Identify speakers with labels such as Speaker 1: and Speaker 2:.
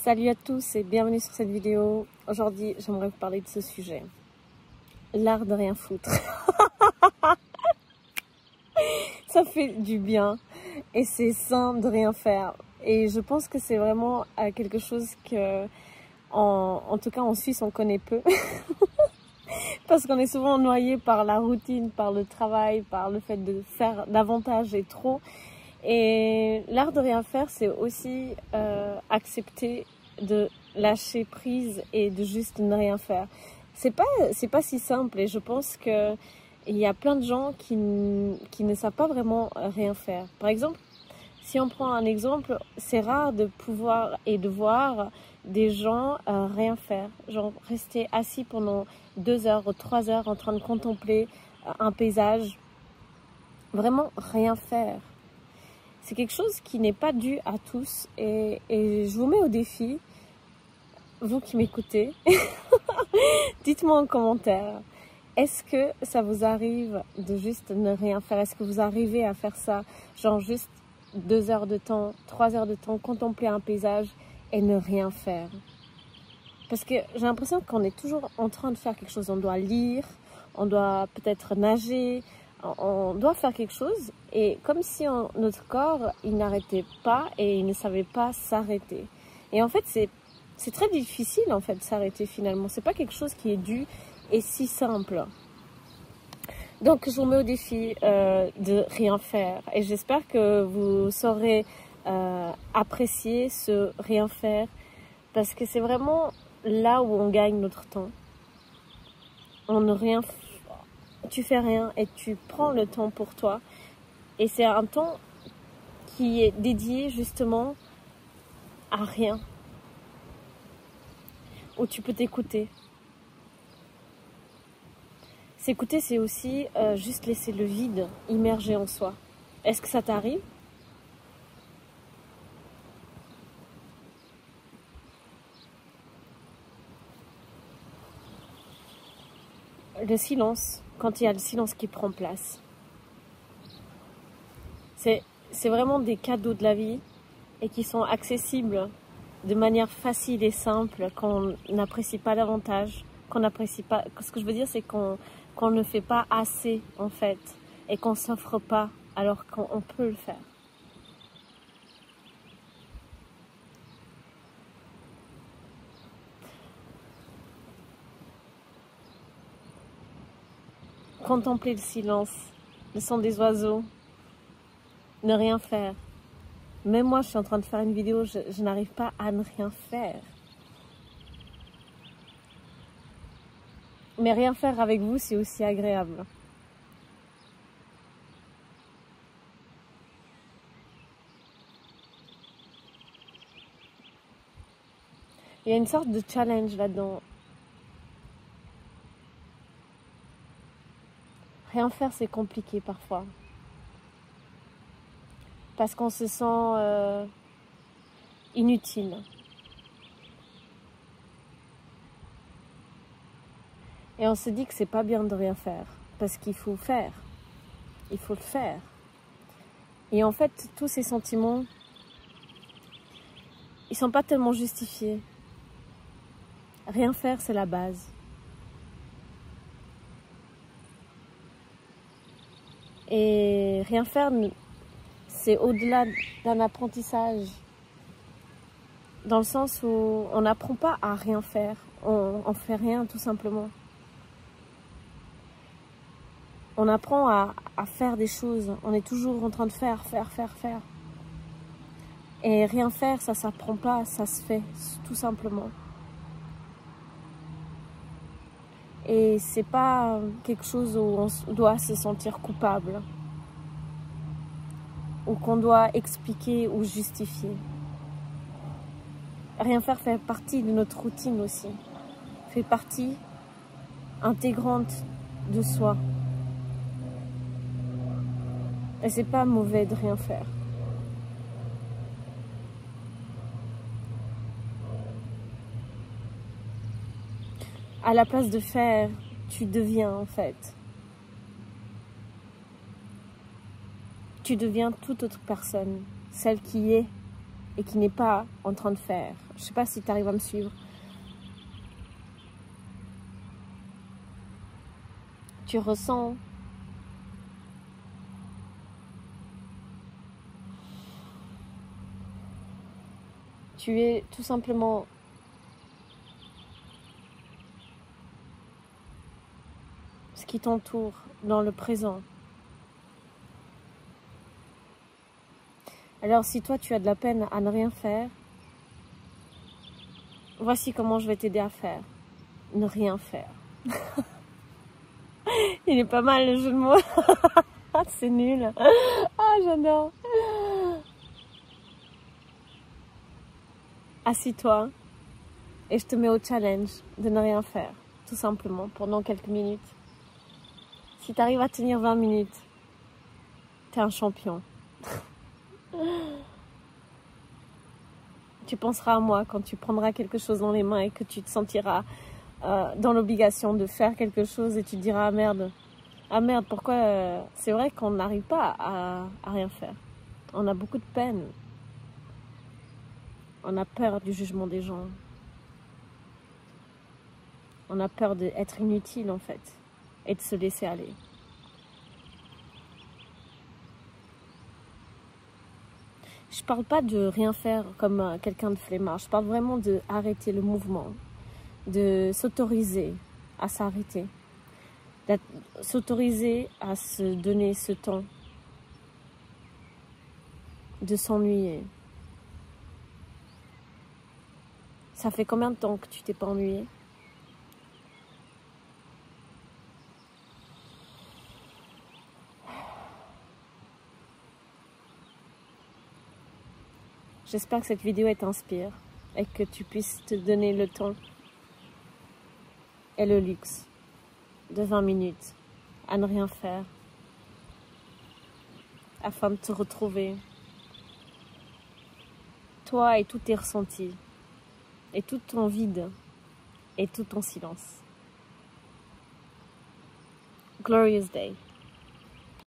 Speaker 1: Salut à tous et bienvenue sur cette vidéo. Aujourd'hui, j'aimerais vous parler de ce sujet. L'art de rien foutre. Ça fait du bien et c'est sain de rien faire. Et je pense que c'est vraiment quelque chose que, en tout cas en Suisse, on connaît peu. Parce qu'on est souvent noyé par la routine, par le travail, par le fait de faire davantage et trop. Et l'art de rien faire, c'est aussi accepter de lâcher prise et de juste ne rien faire. C'est pas si simple et je pense que il y a plein de gens qui ne savent pas vraiment rien faire. Par exemple, si on prend un exemple, c'est rare de pouvoir et de voir des gens rien faire. Genre rester assis pendant 2 heures ou 3 heures en train de contempler un paysage. Vraiment rien faire. C'est quelque chose qui n'est pas dû à tous et je vous mets au défi, vous qui m'écoutez, dites-moi en commentaire, est-ce que ça vous arrive de juste ne rien faire? Est-ce que vous arrivez à faire ça, genre juste 2 heures de temps, 3 heures de temps, contempler un paysage et ne rien faire? Parce que j'ai l'impression qu'on est toujours en train de faire quelque chose, on doit lire, on doit peut-être nager, on doit faire quelque chose et comme si notre corps, il n'arrêtait pas et il ne savait pas s'arrêter. Et en fait, c'est très difficile en fait de s'arrêter finalement. C'est pas quelque chose qui est dû et si simple. Donc, je vous mets au défi de rien faire et j'espère que vous saurez apprécier ce rien faire parce que c'est vraiment là où on gagne notre temps. Tu fais rien et tu prends le temps pour toi. Et c'est un temps qui est dédié justement à rien. Où tu peux t'écouter. S'écouter, c'est aussi juste laisser le vide immerger en soi. Est-ce que ça t'arrive? Le silence, quand il y a le silence qui prend place. C'est vraiment des cadeaux de la vie et qui sont accessibles de manière facile et simple qu'on n'apprécie pas davantage, qu'on n'apprécie pas. Ce que je veux dire, c'est qu'on ne fait pas assez en fait et qu'on s'offre pas alors qu'on peut le faire. Contempler le silence, le son des oiseaux, ne rien faire. Même moi, je suis en train de faire une vidéo, je n'arrive pas à ne rien faire. Mais rien faire avec vous, c'est aussi agréable. Il y a une sorte de challenge là-dedans. Rien faire, c'est compliqué parfois. Parce qu'on se sent inutile. Et on se dit que c'est pas bien de rien faire. Parce qu'il faut faire. Il faut le faire. Et en fait, tous ces sentiments, ils sont pas tellement justifiés. Rien faire, c'est la base. Et rien faire, c'est au-delà d'un apprentissage. Dans le sens où on n'apprend pas à rien faire. On fait rien tout simplement. On apprend à faire des choses. On est toujours en train de faire. Et rien faire, ça s'apprend pas, ça se fait tout simplement. Et c'est pas quelque chose où on doit se sentir coupable. Ou qu'on doit expliquer ou justifier. Rien faire fait partie de notre routine aussi. Fait partie intégrante de soi. Et c'est pas mauvais de rien faire. À la place de faire, tu deviens en fait. Tu deviens toute autre personne, celle qui est et qui n'est pas en train de faire. Je ne sais pas si tu arrives à me suivre. Tu ressens tu es tout simplement ce qui t'entoure dans le présent. Alors si toi tu as de la peine à ne rien faire, voici comment je vais t'aider à faire. Ne rien faire. Il est pas mal le jeu de mots. C'est nul. Ah, j'adore. Assis-toi et je te mets au challenge de ne rien faire, tout simplement, pendant quelques minutes. Si tu arrives à tenir 20 minutes, tu es un champion. Tu penseras à moi quand tu prendras quelque chose dans les mains et que tu te sentiras dans l'obligation de faire quelque chose et tu te diras ah merde, pourquoi c'est vrai qu'on n'arrive pas à rien faire. On a beaucoup de peine. On a peur du jugement des gens. On a peur d'être inutile en fait et de se laisser aller. Je parle pas de rien faire comme quelqu'un de flemmard. Je parle vraiment de arrêter le mouvement, de s'autoriser à s'arrêter, s'autoriser à se donner ce temps, de s'ennuyer. Ça fait combien de temps que tu t'es pas ennuyé? J'espère que cette vidéo t'inspire et que tu puisses te donner le temps et le luxe de 20 minutes à ne rien faire afin de te retrouver, toi et tous tes ressentis, et tout ton vide, et tout ton silence. Glorious day.